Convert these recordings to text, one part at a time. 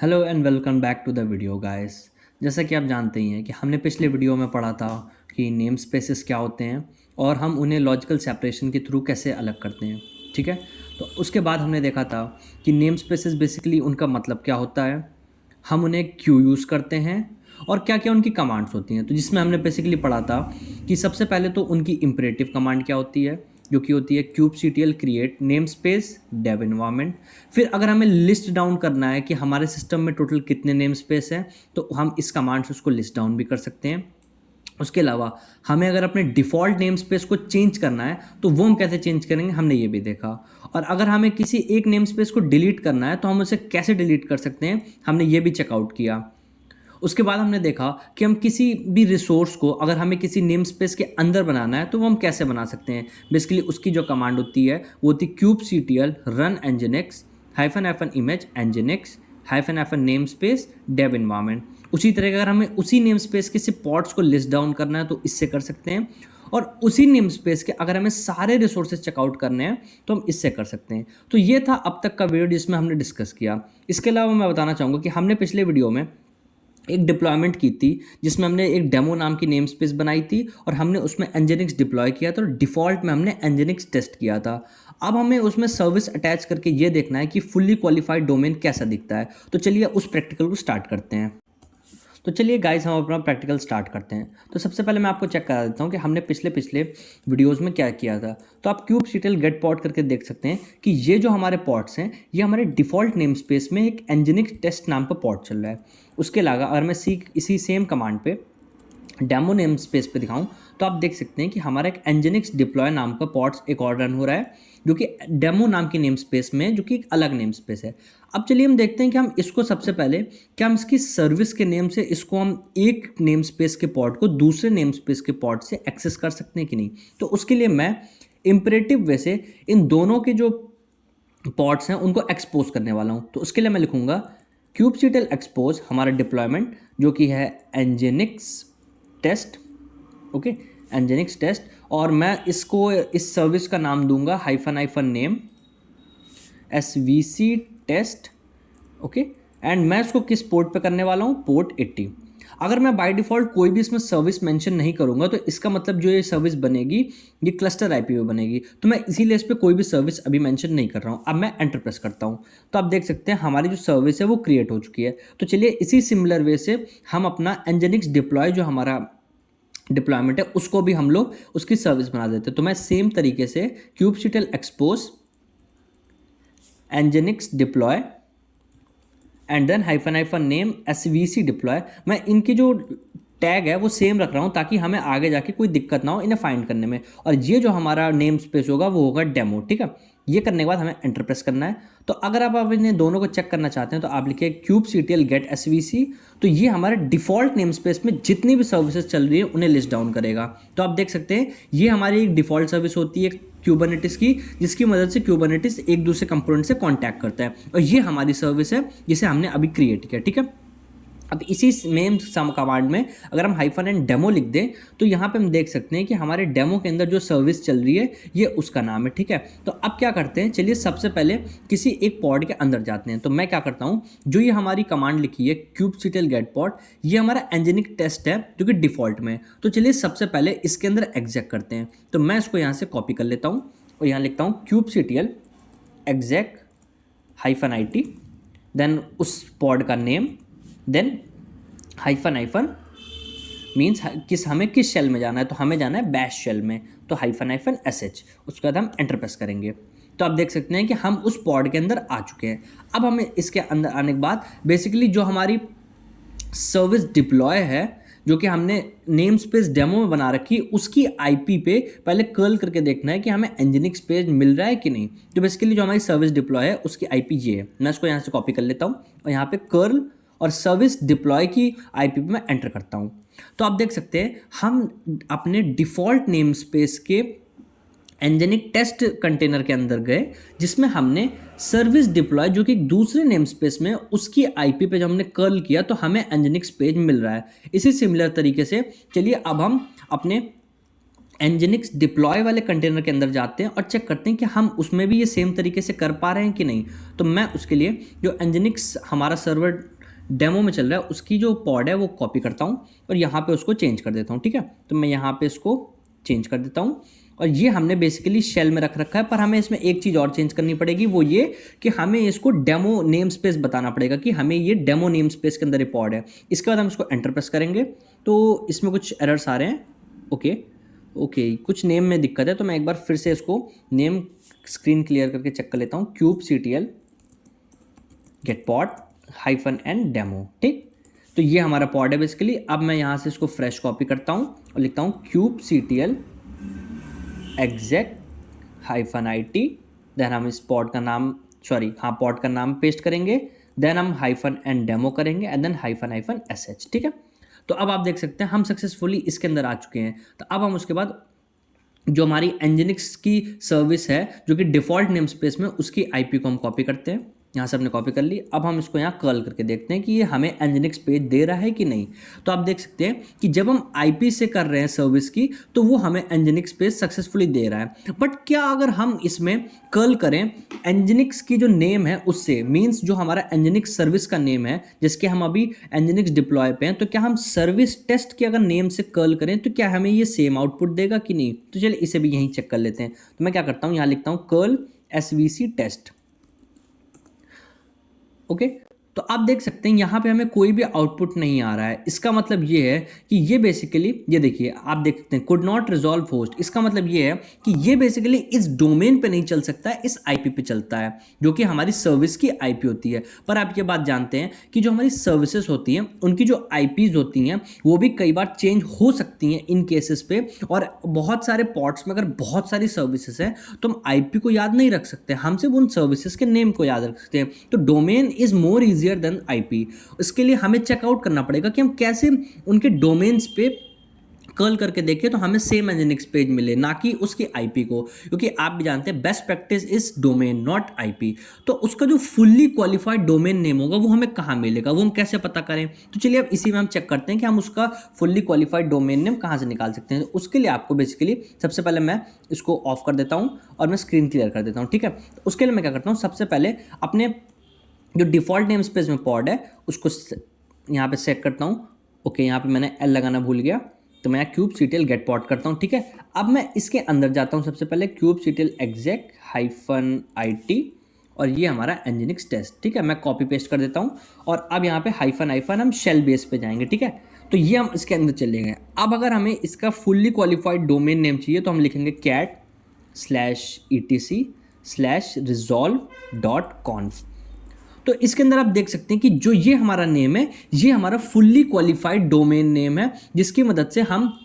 Hello and welcome back to the video guys. जैसा कि आप जानते ही हैं कि हमने पिछले वीडियो में पढ़ा था कि नेम स्पेसेस क्या होते हैं और हम उन्हें लॉजिकल सेपरेशन के थ्रू कैसे अलग करते हैं। ठीक है, तो उसके बाद हमने देखा था कि नेम स्पेसेस बेसिकली उनका मतलब क्या होता है, हम उन्हें क्यों यूज़ करते हैं और क्या क्या उनकी कमांड्स होती हैं। तो जिसमें हमने बेसिकली पढ़ा था कि सबसे पहले तो उनकी इम्परेटिव कमांड क्या होती है, जो कि होती है kubectl create namespace dev environment. फिर अगर हमें लिस्ट डाउन करना है कि हमारे सिस्टम में टोटल कितने नेम स्पेस हैं, तो हम इस कमांड से उसको लिस्ट डाउन भी कर सकते हैं। उसके अलावा हमें अगर अपने डिफ़ॉल्ट नेम स्पेस को चेंज करना है तो वो हम कैसे चेंज करेंगे, हमने ये भी देखा। और अगर हमें किसी एक नेम स्पेस को डिलीट करना है तो हम उसे कैसे डिलीट कर सकते हैं, हमने ये भी चेकआउट किया। उसके बाद हमने देखा कि हम किसी भी रिसोर्स को अगर हमें किसी नेम स्पेस के अंदर बनाना है तो वो हम कैसे बना सकते हैं। बेसिकली उसकी जो कमांड होती है वो होती है kubectl run nginx hyphen image nginx hyphen namespace dev environment. उसी तरह अगर हमें उसी नेम स्पेस के सिर्फ पॉड्स को लिस्ट डाउन करना है तो इससे कर सकते हैं। और उसी नेम स्पेस के अगर हमें सारे रिसोर्सेज चेकआउट करने हैं तो हम इससे कर सकते हैं। तो ये था अब तक का वीडियो जिसमें हमने डिस्कस किया। इसके अलावा मैं बताना चाहूँगा कि हमने पिछले वीडियो में एक डिप्लॉयमेंट की थी जिसमें हमने एक डेमो नाम की नेम स्पेस बनाई थी और हमने उसमें nginx डिप्लॉय किया था और डिफ़ॉल्ट में हमने nginx टेस्ट किया था। अब हमें उसमें सर्विस अटैच करके ये देखना है कि फुल्ली क्वालिफाइड डोमेन कैसा दिखता है। तो चलिए उस प्रैक्टिकल को स्टार्ट करते हैं। तो चलिए गाइस हम अपना प्रैक्टिकल स्टार्ट करते हैं। तो सबसे पहले मैं आपको चेक करा देता हूँ कि हमने पिछले पिछले वीडियोस में क्या किया था। तो आप kubectl गेट पॉट करके देख सकते हैं कि ये जो हमारे पॉट्स हैं ये हमारे डिफ़ॉल्ट नेम स्पेस में एक nginx टेस्ट नाम का पॉट चल रहा है। उसके अलावा अगर मैं इसी सेम कमांड पे डेमो नेम स्पेस पे दिखाऊं तो आप देख सकते हैं कि हमारा एक nginx डिप्लॉय नाम का पॉट्स एक और रन हो रहा है, जो कि डेमो नाम की नेम स्पेस में, जो कि एक अलग नेम स्पेस है। अब चलिए हम देखते हैं कि हम इसको सबसे पहले क्या हम इसकी सर्विस के नेम से इसको हम एक नेम स्पेस के पॉट को दूसरे नेम स्पेस के पॉट से एक्सेस कर सकते हैं कि नहीं। तो उसके लिए मैं इम्परेटिव वे से इन दोनों के जो पॉट्स हैं उनको एक्सपोज करने वाला हूँ। तो उसके लिए मैं लिखूँगा kubectl एक्सपोज हमारा डिप्लॉयमेंट जो कि है nginx test. Okay, nginx test. और मैं इसको इस सर्विस का नाम दूंगा hyphen name svc test. Okay, and मैं इसको किस पोर्ट पे करने वाला हूँ, पोर्ट 80। अगर मैं बाय डिफ़ॉल्ट कोई भी इसमें सर्विस मेंशन नहीं करूँगा तो इसका मतलब जो ये सर्विस बनेगी ये क्लस्टर आईपी पे बनेगी। तो मैं इसीलिए इस पर कोई भी सर्विस अभी मेंशन नहीं कर रहा हूँ। अब मैं एंटर प्रेस करता हूँ तो आप देख सकते हैं हमारी जो सर्विस है वो क्रिएट हो चुकी है। तो चलिए इसी सिमिलर वे से हम अपना nginx डिप्लॉय जो हमारा डिप्लॉयमेंट है उसको भी हम लोग उसकी सर्विस बना देते हैं। तो मैं सेम तरीके से kubectl expose nginx deploy and then hyphen name svc deploy, मैं इनकी जो टैग है वो सेम रख रहा हूँ ताकि हमें आगे जाके कोई दिक्कत ना हो इन्हें फाइंड करने में। और ये जो हमारा नेम स्पेस होगा वो होगा डेमो। ठीक है, ये करने के बाद हमें एंटर प्रेस करना है। तो अगर आप इन्हें दोनों को चेक करना चाहते हैं तो आप लिखिए kubectl गेट svc। तो ये हमारे डिफ़ॉल्ट नेम स्पेस में जितनी भी सर्विसेज चल रही है उन्हें लिस्ट डाउन करेगा। तो आप देख सकते हैं ये हमारी एक डिफ़ॉल्ट सर्विस होती है क्यूबरनेटिस की, जिसकी मदद से क्यूबरनेटिस एक दूसरे कंपोनेंट से कांटेक्ट करता है। और ये हमारी सर्विस है जिसे हमने अभी क्रिएट किया। ठीक है, अब इसी मेन कमांड में अगर हम हाइफन एंड डेमो लिख दें तो यहाँ पे हम देख सकते हैं कि हमारे डेमो के अंदर जो सर्विस चल रही है ये उसका नाम है। ठीक है, तो अब क्या करते हैं, चलिए सबसे पहले किसी एक पॉड के अंदर जाते हैं। तो मैं क्या करता हूँ, जो ये हमारी कमांड लिखी है kubectl गेट पॉड, ये हमारा nginx टेस्ट है जो कि डिफ़ॉल्ट में है। तो चलिए सबसे पहले इसके अंदर एग्जैक करते हैं। तो मैं इसको यहाँ से कॉपी कर लेता हूँ और यहाँ लिखता हूँ kubectl exec -it, देन उस पॉड का नेम, देन हाइफन मीन्स किस हमें किस शेल में जाना है, तो हमें जाना है बैश शेल में। तो हाइफन sh, उसके बाद हम एंटर प्रेस करेंगे। तो आप देख सकते हैं कि हम उस पॉड के अंदर आ चुके हैं। अब हमें इसके अंदर आने के बाद बेसिकली जो हमारी सर्विस डिप्लॉय है जो कि हमने नेम स्पेस डेमो में बना रखी, उसकी आईपी पे पहले कर्ल करके देखना है कि हमें nginx पेज मिल रहा है कि नहीं। तो बेसिकली जो हमारी सर्विस डिप्लॉय है उसकी आईपी ये है। मैं इसको यहाँ से कॉपी कर लेता हूँ और यहाँ पे कर्ल और सर्विस डिप्लॉय की आईपी पे मैं एंटर करता हूँ। तो आप देख सकते हैं हम अपने डिफ़ॉल्ट नेम स्पेस के nginx टेस्ट कंटेनर के अंदर गए जिसमें हमने सर्विस डिप्लॉय जो कि दूसरे नेम स्पेस में उसकी आईपी पे जब हमने कर्ल किया तो हमें nginx पेज मिल रहा है। इसी सिमिलर तरीके से चलिए अब हम अपने एनजिनिक्स डिप्लॉय वाले कंटेनर के अंदर जाते हैं और चेक करते हैं कि हम उसमें भी ये सेम तरीके से कर पा रहे हैं कि नहीं। तो मैं उसके लिए जो एनजिनिक्स हमारा सर्वर डेमो में चल रहा है उसकी जो पॉड है वो कॉपी करता हूँ और यहाँ पे उसको चेंज कर देता हूँ। ठीक है, तो मैं यहाँ पे इसको चेंज कर देता हूँ और ये हमने बेसिकली शेल में रख रखा है, पर हमें इसमें एक चीज़ और चेंज करनी पड़ेगी, वो ये कि हमें इसको डेमो नेम स्पेस बताना पड़ेगा कि हमें ये डेमो नेम स्पेस के अंदर रिपॉर्ट है। इसके बाद हम इसको एंटर प्रेस करेंगे तो इसमें कुछ एरर्स आ रहे हैं। ओके, कुछ नेम में दिक्कत है, तो मैं एक बार फिर से इसको नेम स्क्रीन क्लियर करके चेक कर लेता हूँ। kubectl get pod -n demo. ठीक, तो ये हमारा पॉड है बेसिकली। अब मैं यहाँ से इसको फ्रेश कॉपी करता हूँ और लिखता हूँ kubectl exec -it। देन हम इस पॉड का नाम पॉड का नाम पेस्ट करेंगे, देन हम -n डेमो करेंगे एंड देन -sh। ठीक है, तो अब आप देख सकते हैं हम सक्सेसफुली इसके अंदर आ चुके हैं। तो अब हम उसके बाद जो हमारी एनजिनिक्स की सर्विस है जो कि डिफ़ॉल्ट नेम स्पेस में, उसकी आईपी को हम कॉपी करते हैं। यहाँ से हमने कॉपी कर ली। अब हम इसको यहाँ कर्ल करके देखते हैं कि ये हमें एनजिनिक्स पेज दे रहा है कि नहीं। तो आप देख सकते हैं कि जब हम आईपी से कर रहे हैं सर्विस की तो वो हमें एनजिनिक्स पेज सक्सेसफुली दे रहा है। बट क्या अगर हम इसमें कर्ल करें एनजिनिक्स की जो नेम है उससे, मीन्स जो हमारा एनजिनिक्स सर्विस का नेम है जिसके हम अभी एनजिनिक्स डिप्लॉय पे हैं, तो क्या हम सर्विस टेस्ट के अगर नेम से कर्ल करें तो क्या हमें ये सेम आउटपुट देगा कि नहीं। तो चलिए इसे भी यहीं चेक कर लेते हैं। तो मैं क्या करता हूँ, यहाँ लिखता हूँ कर्ल svc टेस्ट। ओके, तो आप देख सकते हैं यहाँ पे हमें कोई भी आउटपुट नहीं आ रहा है। इसका मतलब ये है कि ये बेसिकली, ये देखिए आप देख सकते हैं कुड नॉट रिजॉल्व होस्ट। इसका मतलब ये है कि ये बेसिकली इस डोमेन पे नहीं चल सकता है, इस आईपी पे चलता है जो कि हमारी सर्विस की आईपी होती है। पर आप ये बात जानते हैं कि जो हमारी सर्विसेज होती हैं उनकी जो आईपीज होती हैं वो भी कई बार चेंज हो सकती हैं इन केसेस पे। और बहुत सारे पॉट्स में अगर बहुत सारी सर्विसेज हैं तो हम आईपी को याद नहीं रख सकते, हम सिर्फ उन सर्विसेज के नेम को याद रख सकते हैं। तो domain is more easier than IP. इसके लिए हमें चेकआउट करना पड़ेगा कि हम कैसे उनके डोमेन्स पे कर्ल करके देखें तो हमें सेम एनजिनिक्स पेज मिले, ना कि उसकी आईपी को। क्योंकि आप भी जानते हैं best practice is domain not IP. तो उसका जो फुल्ली क्वालिफाइड डोमेन नेम होगा वो हमें कहाँ मिलेगा, वो हम कैसे पता करें। तो चलिए अब इसी में हम चेक करते हैं कि हम उसका फुल्ली क्वालिफाइड डोमेन नेम कहाँ से निकाल सकते हैं। तो उसके लिए आपको बेसिकली सबसे पहले मैं इसको ऑफ कर देता हूँ और मैं स्क्रीन क्लियर कर देता हूँ। ठीक है, तो उसके लिए मैं क्या करता हूँ, सबसे पहले अपने जो डिफ़ॉल्ट नेम स्पेस में पॉड है उसको यहाँ पे सेट करता हूँ। ओके, यहाँ पे मैंने एल लगाना भूल गया, तो मैं kubectl गेट पॉड करता हूँ। ठीक है, अब मैं इसके अंदर जाता हूँ सबसे पहले kubectl exec -it और ये हमारा एनजिनिक्स टेस्ट। ठीक है, मैं कॉपी पेस्ट कर देता हूँ और अब यहाँ पे हाइफन हम शेल बेस पे जाएंगे। ठीक है, तो ये हम इसके अंदर चले गए। अब अगर हमें इसका फुल्ली क्वालिफाइड डोमेन नेम चाहिए तो हम लिखेंगे cat/etc/resolve.conf। तो इसके अंदर आप देख सकते हैं कि जो ये हमारा नेम है ये हमारा फुल्ली क्वालिफाइड डोमेन नेम है, जिसकी मदद से हम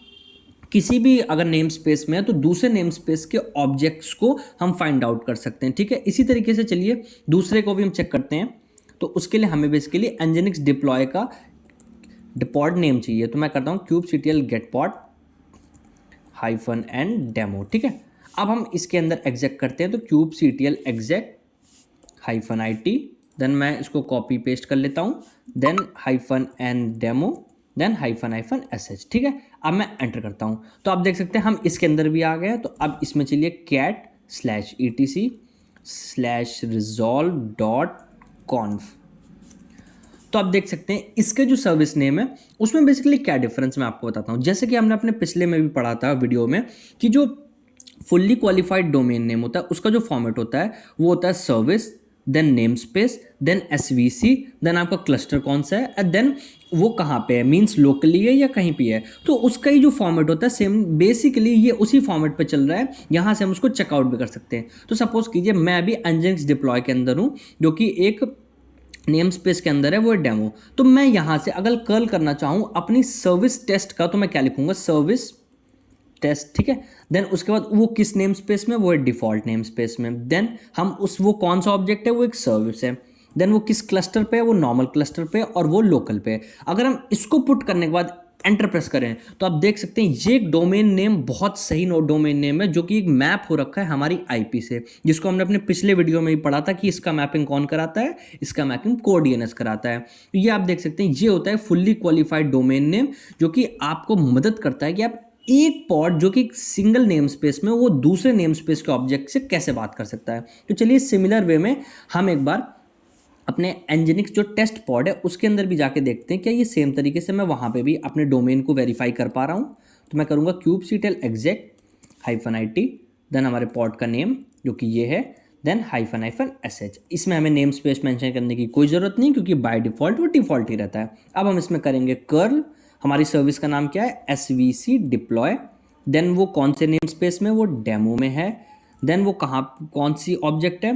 किसी भी अगर नेम स्पेस में है तो दूसरे नेम स्पेस के ऑब्जेक्ट्स को हम फाइंड आउट कर सकते हैं। ठीक है, इसी तरीके से चलिए दूसरे को भी हम चेक करते हैं। तो उसके लिए हमें बेसिकली एनजिनिक्स डिप्लॉय का डिपॉड नेम चाहिए। तो मैं करता हूँ kubectl get pod -n demo. ठीक है, अब हम इसके अंदर एग्जैक्ट करते हैं। तो kubectl exec -it, देन मैं इसको कॉपी पेस्ट कर लेता हूँ, then -n demo, then -sh। ठीक है, अब मैं एंटर करता हूँ तो आप देख सकते हैं हम इसके अंदर भी आ गए। तो अब इसमें चलिए cat/etc/resolve.conf। तो आप देख सकते हैं इसके जो सर्विस नेम है उसमें बेसिकली क्या डिफरेंस मैं आपको बताता हूँ। जैसे कि हमने अपने पिछले में भी पढ़ा था वीडियो में कि जो फुल्ली क्वालिफाइड डोमेन नेम होता है उसका जो फॉर्मेट होता है वो होता है service, then namespace, then svc, then आपका क्लस्टर कौन सा है, एंड देन वो कहाँ पे है, मीन्स लोकली है या कहीं पे है। तो उसका ही जो फॉर्मेट होता है सेम बेसिकली ये उसी फॉर्मेट पे चल रहा है। यहाँ से हम उसको चेकआउट भी कर सकते हैं। तो सपोज कीजिए मैं अभी एनजिनिक्स डिप्लॉय के अंदर हूँ जो कि एक नेम स्पेस के अंदर है, वो है डेमो। तो मैं यहाँ से अगर कर्ल करना चाहूँ अपनी सर्विस टेस्ट का तो मैं क्या लिखूँगा, सर्विस टेस्ट। ठीक है, देन उसके बाद वो किस नेम स्पेस में, वो है डिफॉल्ट नेम स्पेस में। देन हम वो कौन सा ऑब्जेक्ट है, वो एक सर्विस है। देन वो किस क्लस्टर पे है, वो नॉर्मल क्लस्टर पे और वो लोकल पे। अगर हम इसको पुट करने के बाद एंटर प्रेस करें तो आप देख सकते हैं ये एक डोमेन नेम बहुत सही डोमेन नेम है जो कि एक मैप हो रखा है हमारी आईपी से, जिसको हमने अपने पिछले वीडियो में भी पढ़ा था कि इसका मैपिंग कौन कराता है, इसका मैपिंग कोडीएनएस कराता है। तो ये आप देख सकते हैं ये होता है फुल्ली क्वालिफाइड डोमेन नेम जो कि आपको मदद करता है कि आप एक पॉड जो कि सिंगल नेम स्पेस में वो दूसरे नेम स्पेस के ऑब्जेक्ट से कैसे बात कर सकता है। तो चलिए सिमिलर वे में हम एक बार अपने एनजिनिक्स जो टेस्ट पॉड है उसके अंदर भी जाके देखते हैं क्या ये सेम तरीके से मैं वहाँ पे भी अपने डोमेन को वेरीफाई कर पा रहा हूँ। तो मैं करूँगा kubectl exec -it, देन हमारे पॉड का नेम जो कि ये है, देन -sh। इसमें हमें नेम स्पेस मेंशन करने की कोई ज़रूरत नहीं क्योंकि बाय डिफ़ॉल्ट वो डिफ़ॉल्ट ही रहता है। अब हम इसमें करेंगे कर्ल, हमारी सर्विस का नाम क्या है, svc डिप्लॉय, देन वो कौन से नेम स्पेस में, वो डेमो में है, देन वो कौन सी ऑब्जेक्ट है,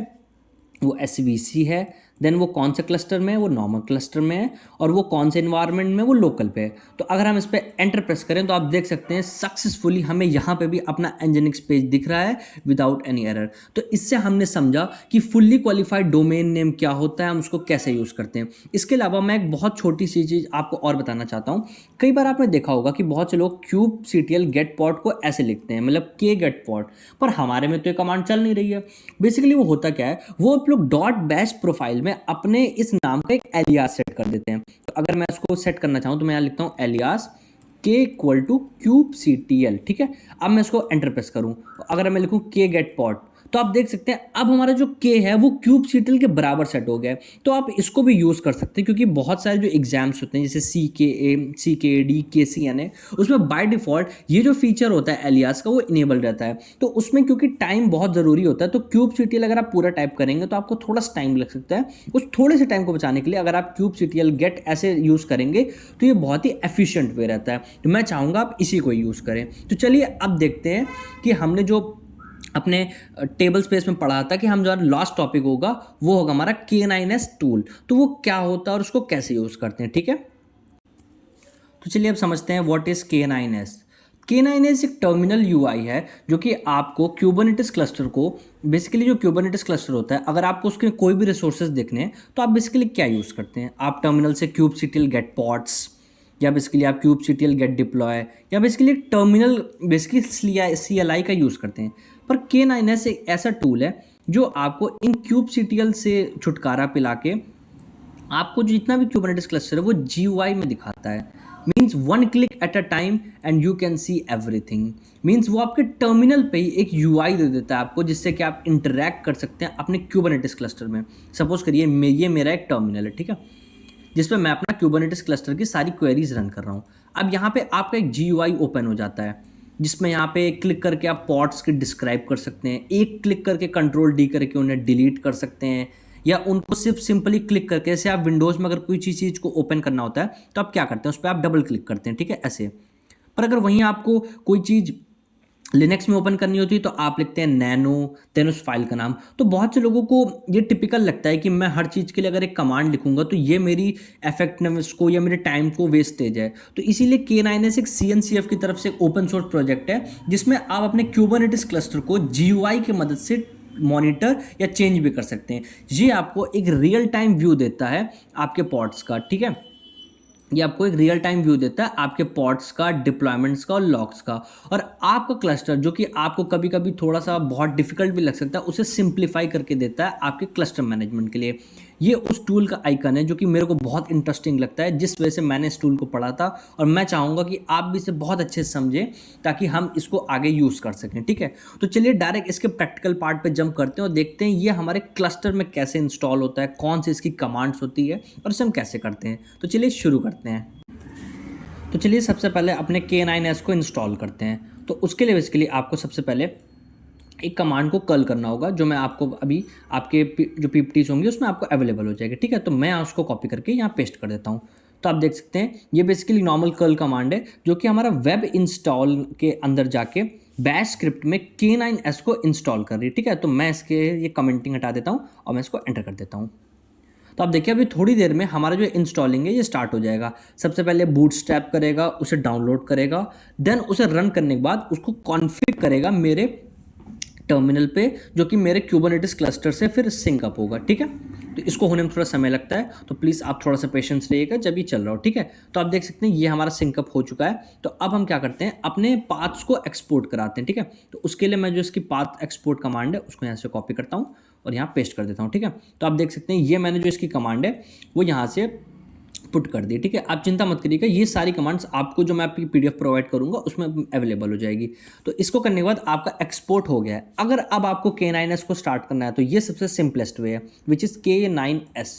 वो svc है, देन वो कौन से क्लस्टर में है, वो नॉर्मल क्लस्टर में है, और वो कौन से इन्वायरमेंट में, वो लोकल पे है। तो अगर हम इस पर एंटर प्रेस करें तो आप देख सकते हैं सक्सेसफुली हमें यहाँ पे भी अपना एनजिनिक्स पेज दिख रहा है विदाउट एनी एरर। तो इससे हमने समझा कि फुल्ली क्वालिफाइड डोमेन नेम क्या होता है, हम उसको कैसे यूज़ करते हैं। इसके अलावा मैं एक बहुत छोटी सी चीज़ आपको और बताना चाहता हूँ। कई बार आपने देखा होगा कि बहुत से लोग kubectl get pod को ऐसे लिखते हैं, मतलब k get pod, पर हमारे में तो ये कमांड चल नहीं रही है। बेसिकली वो होता क्या है, वो आप लोग .bash प्रोफाइल में अपने इस नाम का एक एलियास सेट कर देते हैं। तो अगर मैं इसको सेट करना चाहूँ तो मैं यहाँ लिखता हूँ alias k equal to kubectl, ठीक है। अब मैं इसको एंटर प्रेस करूँ, अगर मैं लिखूँ k get pod, तो आप देख सकते हैं अब हमारा जो k है वो kubectl के बराबर सेट हो गया है। तो आप इसको भी यूज़ कर सकते हैं क्योंकि बहुत सारे जो एग्जाम्स होते हैं जैसे CKA, CKD, KCNA, उसमें बाय डिफ़ॉल्ट ये जो फीचर होता है एलियास का वो इनेबल रहता है। तो उसमें क्योंकि टाइम बहुत ज़रूरी होता है तो kubectl अगर आप पूरा टाइप करेंगे तो आपको थोड़ा सा टाइम लग सकता है। उस थोड़े से टाइम को बचाने के लिए अगर आप kubectl get ऐसे यूज़ करेंगे तो ये बहुत ही एफिशिएंट वे रहता है। तो मैं चाहूँगा आप इसी को यूज़ करें। तो चलिए अब देखते हैं कि हमने जो अपने टेबल स्पेस में पढ़ा था कि हम जो लास्ट टॉपिक होगा वो होगा हमारा K9s टूल। तो वो क्या होता है और उसको कैसे यूज़ करते हैं, ठीक है। तो चलिए अब समझते हैं व्हाट इज़ K9s। K9s एक टर्मिनल UI है जो कि आपको Kubernetes क्लस्टर को, बेसिकली जो Kubernetes क्लस्टर होता है, अगर आपको उसके कोई भी रिसोर्सेज देखने हैं तो आप बेसिकली क्या यूज़ करते हैं, आप टर्मिनल से kubectl get pods, या बेसिकली आप kubectl get deploy, या बेसिकली टर्मिनल बेसिकली CLI का यूज़ करते हैं। पर K9s एक ऐसा टूल है जो आपको इन kubectl से छुटकारा पिला के आपको जो जितना भी Kubernetes क्लस्टर है वो GUI में दिखाता है। Means one click at a time and you can see everything. Means वो आपके टर्मिनल पे ही एक UI दे देता है आपको, जिससे कि आप इंटरैक्ट कर सकते हैं अपने Kubernetes क्लस्टर में। सपोज करिए ये मेरा एक टर्मिनल है, ठीक है, जिसमें मैं अपना Kubernetes क्लस्टर की सारी क्वेरीज रन कर रहा हूँ। अब यहाँ पे आपका एक GUI ओपन हो जाता है जिसमें यहाँ पे क्लिक करके आप पॉड्स के डिस्क्राइब कर सकते हैं, एक क्लिक करके Ctrl D करके उन्हें डिलीट कर सकते हैं, या उनको सिर्फ सिंपली क्लिक करके, जैसे आप विंडोज़ में अगर कोई चीज़ को ओपन करना होता है तो आप क्या करते हैं, उस पर आप डबल क्लिक करते हैं, ठीक है, ऐसे। पर अगर वहीं आपको कोई चीज़ लिनक्स में ओपन करनी होती है तो आप लिखते हैं नैनो, देन उस फाइल का नाम। तो बहुत से लोगों को ये टिपिकल लगता है कि मैं हर चीज़ के लिए अगर एक कमांड लिखूंगा तो ये मेरी इफेक्टिवनेस को या मेरे टाइम को वेस्टेज है। तो इसीलिए K9s एक CNCF की तरफ से ओपन सोर्स प्रोजेक्ट है जिसमें आप अपने Kubernetes क्लस्टर को GUI की मदद से मॉनिटर या चेंज भी कर सकते हैं। ये आपको एक रियल टाइम व्यू देता है आपके पॉड्स का, ठीक है। ये आपको एक रियल टाइम व्यू देता है आपके पॉड्स का, डिप्लॉयमेंट्स का और लॉग्स का। और आपका क्लस्टर जो कि आपको कभी कभी थोड़ा सा बहुत डिफिकल्ट भी लग सकता है, उसे सिंप्लीफाई करके देता है आपके क्लस्टर मैनेजमेंट के लिए। ये उस टूल का आइकन है जो कि मेरे को बहुत इंटरेस्टिंग लगता है, जिस वजह से मैंने इस टूल को पढ़ा था, और मैं चाहूँगा कि आप भी इसे बहुत अच्छे से समझें ताकि हम इसको आगे यूज़ कर सकें, ठीक है। तो चलिए डायरेक्ट इसके प्रैक्टिकल पार्ट पे जंप करते हैं और देखते हैं ये हमारे क्लस्टर में कैसे इंस्टॉल होता है, कौन सी इसकी कमांड्स होती है और इसे हम कैसे करते हैं। तो चलिए शुरू करते हैं। तो चलिए सबसे पहले अपने K9s को इंस्टॉल करते हैं। तो उसके लिए बेसिकली आपको सबसे पहले एक कमांड को कर्ल करना होगा, जो मैं आपको अभी आपके जो PPTs होंगे उसमें आपको अवेलेबल हो जाएगी, ठीक है। तो मैं उसको कॉपी करके यहाँ पेस्ट कर देता हूँ। तो आप देख सकते हैं ये बेसिकली नॉर्मल कर्ल कमांड है जो कि हमारा वेब इंस्टॉल के अंदर जाके बैश स्क्रिप्ट में K9s को इंस्टॉल कर रही है, ठीक है। तो मैं इसके ये कमेंटिंग हटा देता हूँ और मैं इसको एंटर कर देता हूँ। तो आप देखिए अभी थोड़ी देर में हमारा जो इंस्टॉलिंग है ये स्टार्ट हो जाएगा। सबसे पहले बूटस्ट्रैप करेगा, उसे डाउनलोड करेगा, देन उसे रन करने के बाद उसको कॉन्फ़िगर करेगा मेरे टर्मिनल पे, जो कि मेरे Kubernetes क्लस्टर से फिर सिंक अप होगा, ठीक है। तो इसको होने में थोड़ा समय लगता है, तो प्लीज़ आप थोड़ा सा पेशेंस रहिएगा जब ये चल रहा हो, ठीक है। तो आप देख सकते हैं ये हमारा सिंक अप हो चुका है। तो अब हम क्या करते हैं, अपने पाथ्स को एक्सपोर्ट कराते हैं, ठीक है। तो उसके लिए मैं जो इसकी पाथ एक्सपोर्ट कमांड है उसको यहाँ से कॉपी करता हूँ और यहाँ पेस्ट कर देता हूँ, ठीक है। तो आप देख सकते हैं ये मैंने जो इसकी कमांड है वो यहाँ से पुट कर दी, ठीक है। आप चिंता मत करिएगा, ये सारी कमांड्स आपको जो मैं आपकी पीडीएफ प्रोवाइड करूंगा उसमें अवेलेबल हो जाएगी। तो इसको करने के बाद आपका एक्सपोर्ट हो गया है। अगर अब आपको K9S को स्टार्ट करना है तो ये सबसे सिंपलेस्ट वे है, विच इज़ K9S।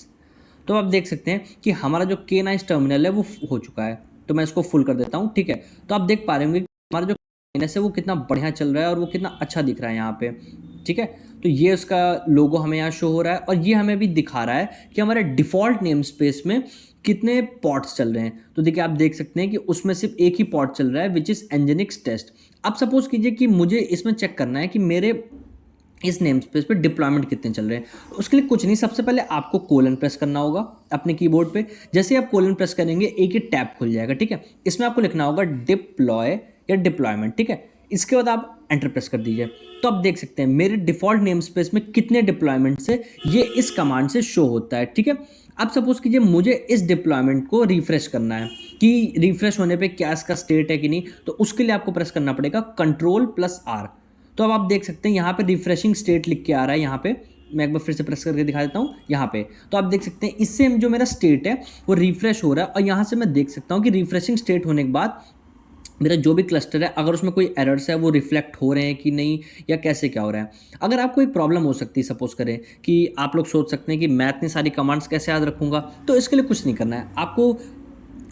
तो आप देख सकते हैं कि हमारा जो K9 टर्मिनल है वो हो चुका है। तो मैं इसको फुल कर देता हूँ, ठीक है। तो आप देख पा रहे होंगे कि हमारा जो K9S है वो कितना बढ़िया चल रहा है और वो कितना अच्छा दिख रहा है यहाँ पे, ठीक है। तो ये उसका लोगो हमें यहाँ शो हो रहा है और ये हमें भी दिखा रहा है कि हमारे डिफ़ॉल्ट नेम स्पेस में कितने पॉड्स चल रहे हैं। तो देखिए आप देख सकते हैं कि उसमें सिर्फ एक ही पॉड चल रहा है, विच इज़ Nginx टेस्ट। अब सपोज कीजिए कि मुझे इसमें चेक करना है कि मेरे इस नेम स्पेस पे डिप्लॉयमेंट कितने चल रहे हैं। तो उसके लिए कुछ नहीं, सबसे पहले आपको कोलन प्रेस करना होगा अपने कीबोर्ड पे। जैसे आप कोलन प्रेस करेंगे एक ही टैब खुल जाएगा, ठीक है। इसमें आपको लिखना होगा डिप्लॉय या डिप्लॉयमेंट, ठीक है। इसके बाद आप एंटर प्रेस कर दीजिए। तो आप देख सकते हैं मेरे डिफ़ॉल्ट नेम स्पेस में कितने डिप्लॉयमेंट से ये इस कमांड से शो होता है, ठीक है। अब सपोज कीजिए मुझे इस डिप्लॉयमेंट को रिफ्रेश करना है कि रिफ्रेश होने पे क्या इसका स्टेट है कि नहीं। तो उसके लिए आपको प्रेस करना पड़ेगा Ctrl+R। तो अब आप देख सकते हैं यहाँ पे रिफ्रेशिंग स्टेट लिख के आ रहा है। यहाँ पे मैं एक बार फिर से प्रेस करके दिखा देता हूँ यहाँ पे। तो आप देख सकते हैं इससे जो मेरा स्टेट है वो रिफ्रेश हो रहा है और यहाँ से मैं देख सकता हूँ कि रिफ्रेशिंग स्टेट होने के बाद मेरा जो भी क्लस्टर है अगर उसमें कोई एरर्स है वो रिफ्लेक्ट हो रहे हैं कि नहीं, या कैसे क्या हो रहा है। अगर आपको एक प्रॉब्लम हो सकती है, सपोज करें कि आप लोग सोच सकते हैं कि मैं इतनी सारी कमांड्स कैसे याद रखूँगा, तो इसके लिए कुछ नहीं करना है। आपको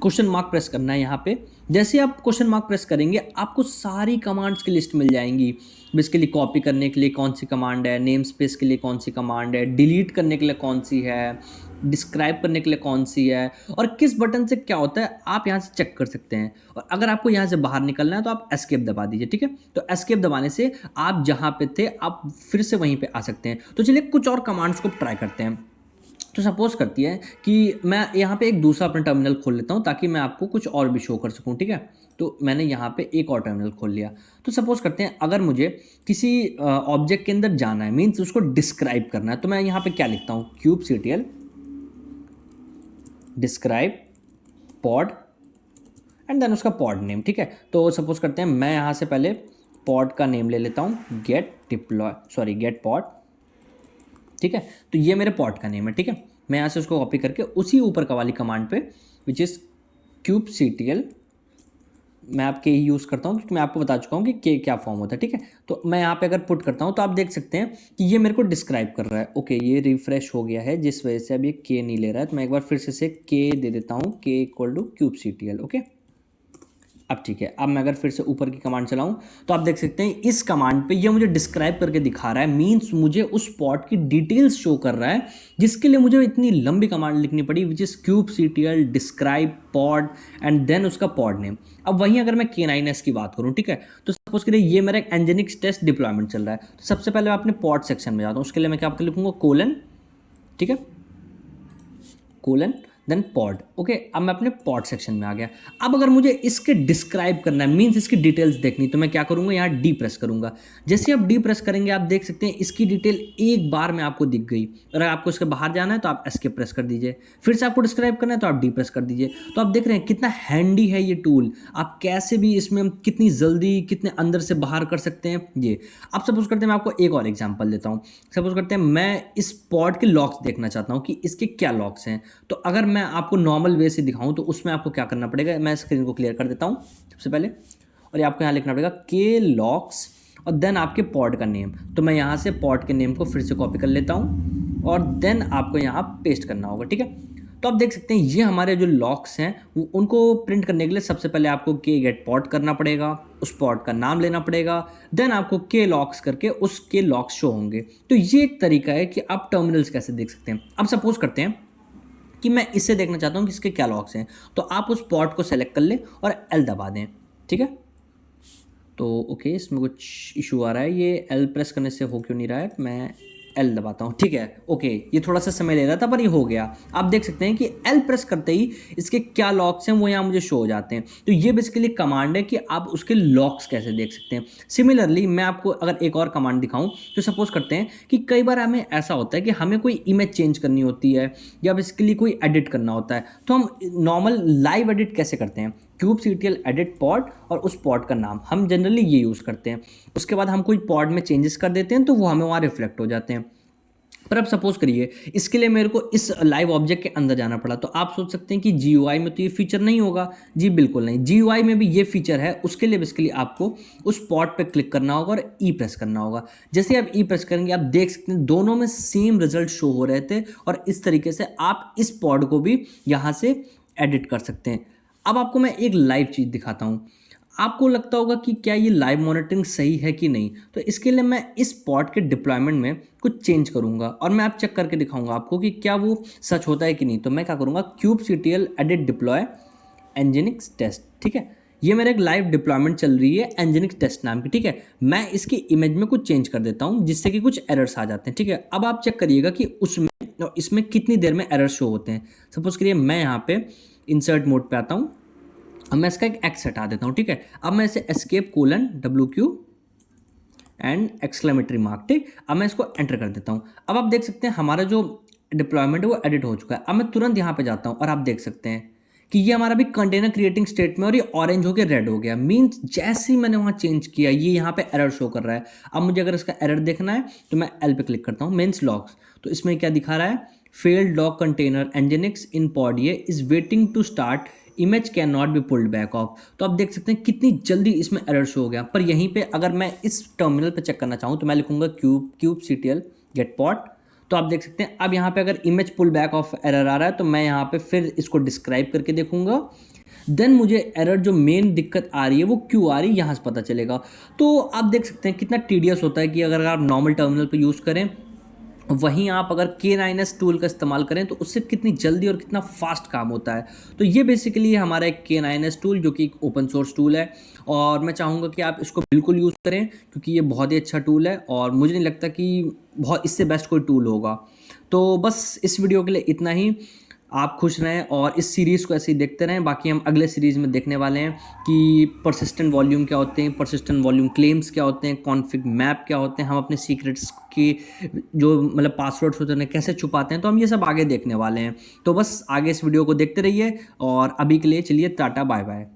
क्वेश्चन मार्क प्रेस करना है यहाँ पे। जैसे आप क्वेश्चन मार्क प्रेस करेंगे आपको सारी कमांड्स की लिस्ट मिल जाएंगी। बेसिकली कॉपी करने के लिए कौन सी कमांड है, नेम स्पेस के लिए कौन सी कमांड है, डिलीट करने के लिए कौन सी है, डिस्क्राइब करने के लिए कौन सी है, और किस बटन से क्या होता है आप यहाँ से चेक कर सकते हैं। और अगर आपको यहाँ से बाहर निकलना है तो आप एस्केप दबा दीजिए, ठीक है। तो एस्केप दबाने से आप जहाँ पे थे आप फिर से वहीं पे आ सकते हैं। तो चलिए कुछ और कमांड्स को ट्राई करते हैं। तो सपोज करती है कि मैं यहाँ पे एक दूसरा अपना टर्मिनल खोल लेता हूँ ताकि मैं आपको कुछ और भी शो कर सकूँ, ठीक है। तो मैंने यहाँ पे एक और टर्मिनल खोल लिया। तो सपोज करते हैं अगर मुझे किसी ऑब्जेक्ट के अंदर जाना है, मीन्स उसको डिस्क्राइब करना है, तो मैं यहाँ पे क्या लिखता हूँ, kubectl describe pod and then उसका पॉड नेम, ठीक है। तो सपोज करते हैं मैं यहाँ से पहले पॉड का नेम ले लेता हूँ, गेट पॉड, ठीक है। तो ये मेरे पॉड का नेम है, ठीक है। मैं यहाँ से उसको कॉपी करके उसी ऊपर का वाली कमांड पे विच इज़ kubectl, मैं आपके ही यूज़ करता हूँ क्योंकि मैं आपको बता चुका हूँ कि के क्या फॉर्म होता है, ठीक है। तो मैं यहाँ पे अगर पुट करता हूँ तो आप देख सकते हैं कि ये मेरे को डिस्क्राइब कर रहा है। ओके, ये रिफ्रेश हो गया है जिस वजह से अब ये के नहीं ले रहा है। तो मैं एक बार फिर से के दे देता हूँ, के इक्वल टू kubectl, ओके। अब ठीक है, अब मैं अगर फिर से ऊपर की कमांड चलाऊं तो आप देख सकते हैं इस कमांड पे ये मुझे डिस्क्राइब करके दिखा रहा है, मींस मुझे उस पॉड की डिटेल्स शो कर रहा है जिसके लिए मुझे इतनी लंबी कमांड लिखनी पड़ी, which is kubectl describe pod and then उसका पॉड नेम। अब वहीं अगर मैं K9S की बात करूं, ठीक है, तो सपोज करिए ये मेरा एक Nginx टेस्ट डिप्लॉयमेंट चल रहा है। तो सबसे पहले मैं अपने पॉड सेक्शन में जाता हूँ। उसके लिए मैं क्या आपको लिखूंगा, कोलन, ठीक है, कोलन देन पॉड, ओके। अब मैं अपने पॉड सेक्शन में आ गया। अब अगर मुझे इसके डिस्क्राइब करना है, मींस इसकी डिटेल्स देखनी, तो मैं क्या करूंगा, यहाँ डी प्रेस करूंगा। जैसे आप डी प्रेस करेंगे आप देख सकते हैं इसकी डिटेल एक बार में आपको दिख गई। अगर आपको इसके बाहर जाना है तो आप एस्केप प्रेस कर दीजिए, फिर से आपको डिस्क्राइब करना है तो आप डी प्रेस कर दीजिए। तो आप देख रहे हैं कितना हैंडी है ये टूल, आप कैसे भी इसमें कितनी जल्दी कितने अंदर से बाहर कर सकते हैं ये। अब सपोज करते हैं मैं आपको एक और एग्जाम्पल देता हूँ। सपोज करते हैं मैं इस पॉड के लॉक्स देखना चाहता हूँ कि इसके क्या लॉक्स हैं। तो अगर मैं आपको नॉर्मल वे से दिखाऊं तो उसमें आपको क्या करना पड़ेगा, मैं स्क्रीन को क्लियर कर देता हूं सबसे पहले, और ये आपको यहाँ लिखना पड़ेगा के लॉक्स और देन आपके पॉड का नेम। तो मैं यहाँ से पॉड के नेम को फिर से कॉपी कर लेता हूँ और देन आपको यहाँ पेस्ट करना होगा, ठीक है। तो आप देख सकते हैं ये हमारे जो लॉक्स हैं उनको प्रिंट करने के लिए सबसे पहले आपको के गेट पॉड करना पड़ेगा, उस पॉड का नाम लेना पड़ेगा, देन आपको के लॉक्स करके उसके लॉक्स शो होंगे। तो ये एक तरीका है कि आप टर्मिनल्स कैसे देख सकते हैं। अब सपोज करते हैं कि मैं इससे देखना चाहता हूँ कि इसके क्या लॉक्स हैं, तो आप उस पॉड को सेलेक्ट कर लें और एल दबा दें, ठीक है। तो ओके, इसमें कुछ इशू आ रहा है, ये एल प्रेस करने से हो क्यों नहीं रहा है, मैं एल दबाता हूँ, ठीक है। ओके, ये थोड़ा सा समय ले रहा था पर ये हो गया। आप देख सकते हैं कि एल प्रेस करते ही इसके क्या लॉक्स हैं वो यहाँ मुझे शो हो जाते हैं। तो ये बेसिकली कमांड है कि आप उसके लॉक्स कैसे देख सकते हैं। सिमिलरली मैं आपको अगर एक और कमांड दिखाऊं तो सपोज करते हैं कि कई बार हमें ऐसा होता है कि हमें कोई इमेज चेंज करनी होती है या बेसिकली कोई एडिट करना होता है, तो हम नॉर्मल लाइव एडिट कैसे करते हैं, kubectl एडिट पॉड और उस पॉड का नाम, हम जनरली ये यूज़ करते हैं। उसके बाद हम कोई पॉड में चेंजेस कर देते हैं तो वो हमें वहाँ रिफ्लेक्ट हो जाते हैं। पर अब सपोज करिए इसके लिए मेरे को इस लाइव ऑब्जेक्ट के अंदर जाना पड़ा, तो आप सोच सकते हैं कि GUI में तो ये फीचर नहीं होगा। जी बिल्कुल नहीं, GUI में भी ये फीचर है। उसके लिए बेसिकली आपको उस पॉड पे क्लिक करना होगा और ई प्रेस करना होगा। जैसे आप ई प्रेस करेंगे आप देख सकते हैं दोनों में सेम रिजल्ट शो हो रहे थे, और इस तरीके से आप इस पॉड को भी यहाँ से एडिट कर सकते हैं। अब आपको मैं एक लाइव चीज़ दिखाता हूँ। आपको लगता होगा कि क्या ये लाइव मॉनिटरिंग सही है कि नहीं, तो इसके लिए मैं इस पॉड के डिप्लॉयमेंट में कुछ चेंज करूंगा और मैं आप चेक करके दिखाऊंगा आपको कि क्या वो सच होता है कि नहीं। तो मैं क्या करूंगा, kubectl edit deploy nginx test, ठीक है। ये मेरा एक लाइव डिप्लॉयमेंट चल रही है nginx टेस्ट नाम की, ठीक है। मैं इसकी इमेज में कुछ चेंज कर देता हूँ जिससे कि कुछ एरर्स आ जाते हैं, ठीक है। अब आप चेक करिएगा कि उसमें और इसमें कितनी देर में एरर शो होते हैं। सपोज करिए मैं यहाँ पे इंसर्ट मोड पे आता हूँ, अब मैं इसका एक एक्स हटा देता हूँ, ठीक है। अब मैं इसे escape colon WQ and exclamatory mark, ठीक। अब मैं इसको एंटर कर देता हूँ। अब आप देख सकते हैं हमारा जो डिप्लॉयमेंट है वो एडिट हो चुका है। अब मैं तुरंत यहाँ पे जाता हूँ और आप देख सकते हैं कि ये हमारा भी कंटेनर क्रिएटिंग स्टेट में, और ये ऑरेंज हो के रेड हो गया। मीन्स जैसे ही मैंने वहाँ चेंज किया ये यहाँ पे एरर शो कर रहा है। अब मुझे अगर इसका एरर देखना है तो मैं एल पे क्लिक करता हूँ, मेन्स लॉग्स। तो इसमें क्या दिखा रहा है, failed log container nginx in pod ये is waiting to start, image can not be pulled back off. तो आप देख सकते हैं कितनी जल्दी इसमें एरर शो हो गया। पर यहीं पे अगर मैं इस टर्मिनल पे चेक करना चाहूँ तो मैं लिखूंगा kubectl get pod। तो आप देख सकते हैं अब यहाँ पे अगर image pull back off error आ रहा है तो मैं यहाँ पे फिर इसको डिस्क्राइब करके देखूंगा। देन मुझे एरर जो मेन दिक्कत आ रही है वो क्यों आ रही है यहाँ से पता चलेगा। तो आप देख सकते हैं कितना टीडियस होता है कि अगर आप नॉर्मल टर्मिनल पे यूज़ करें, वहीं आप अगर K9s टूल का इस्तेमाल करें तो उससे कितनी जल्दी और कितना फास्ट काम होता है। तो ये बेसिकली हमारा एक K9s टूल जो कि एक ओपन सोर्स टूल है, और मैं चाहूँगा कि आप इसको बिल्कुल यूज़ करें क्योंकि ये बहुत ही अच्छा टूल है और मुझे नहीं लगता कि बहुत इससे बेस्ट कोई टूल होगा। तो बस इस वीडियो के लिए इतना ही। आप खुश रहें और इस सीरीज़ को ऐसे ही देखते रहें। बाकी हम अगले सीरीज़ में देखने वाले हैं कि परसिस्टेंट वॉल्यूम क्या होते हैं, परसिस्टेंट वॉल्यूम क्लेम्स क्या होते हैं, कॉन्फिग मैप क्या होते हैं, हम अपने सीक्रेट्स की जो मतलब पासवर्ड्स होते हैं उन्हें कैसे छुपाते हैं। तो हम ये सब आगे देखने वाले हैं। तो बस आगे इस वीडियो को देखते रहिए और अभी के लिए चलिए टाटा बाय बाय।